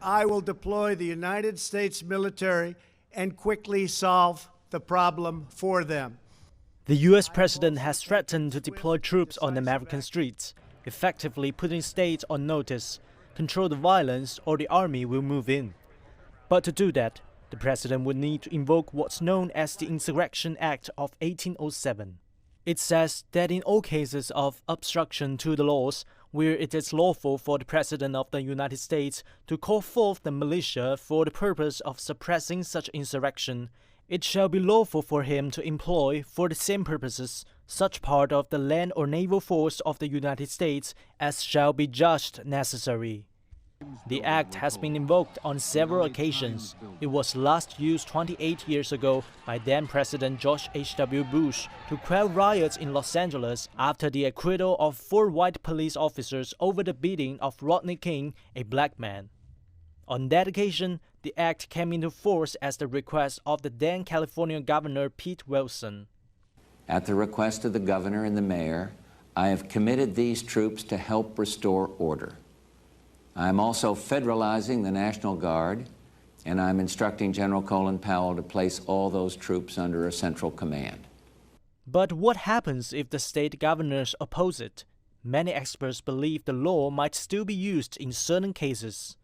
I will deploy the United States military and quickly solve the problem for them. The U.S. president has threatened to deploy troops on American streets, effectively putting states on notice, control the violence, or the army will move in. But to do that, the president would need to invoke what's known as the Insurrection Act of 1807. It says that in all cases of obstruction to the laws, where it is lawful for the President of the United States to call forth the militia for the purpose of suppressing such insurrection, it shall be lawful for him to employ, for the same purposes, such part of the land or naval force of the United States as shall be judged necessary. The act has been invoked on several occasions. It was last used 28 years ago by then-President George H.W. Bush to quell riots in Los Angeles after the acquittal of 4 white police officers over the beating of Rodney King, a black man. On that occasion, the act came into force at the request of the then California Governor Pete Wilson. At the request of the governor and the mayor, I have committed these troops to help restore order. I am also federalizing the National Guard, and I'm instructing General Colin Powell to place all those troops under a central command. But what happens if the state governors oppose it? Many experts believe the law might still be used in certain cases.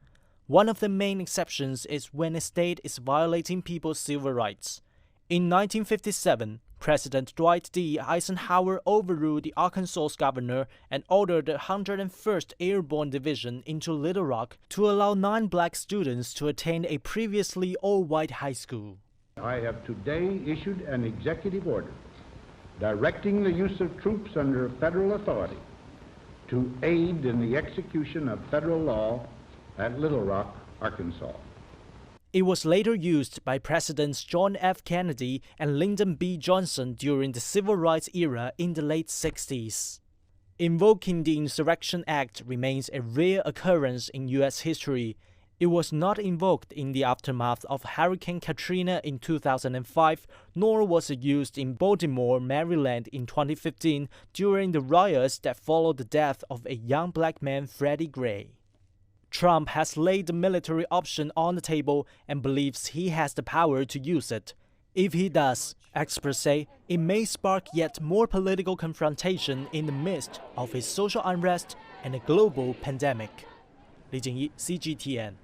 One of the main exceptions is when a state is violating people's civil rights. In 1957, President Dwight D. Eisenhower overruled the Arkansas governor and ordered the 101st Airborne Division into Little Rock to allow 9 black students to attend a previously all-white high school. I have today issued an executive order directing the use of troops under federal authority to aid in the execution of federal law at Little Rock, Arkansas. It was later used by Presidents John F. Kennedy and Lyndon B. Johnson during the Civil Rights era in the late 60s. Invoking the Insurrection Act remains a rare occurrence in U.S. history. It was not invoked in the aftermath of Hurricane Katrina in 2005, nor was it used in Baltimore, Maryland in 2015 during the riots that followed the death of a young black man, Freddie Gray. Trump has laid the military option on the table and believes he has the power to use it. If he does, experts say it may spark yet more political confrontation in the midst of a social unrest and a global pandemic. Li Jingyi, CGTN.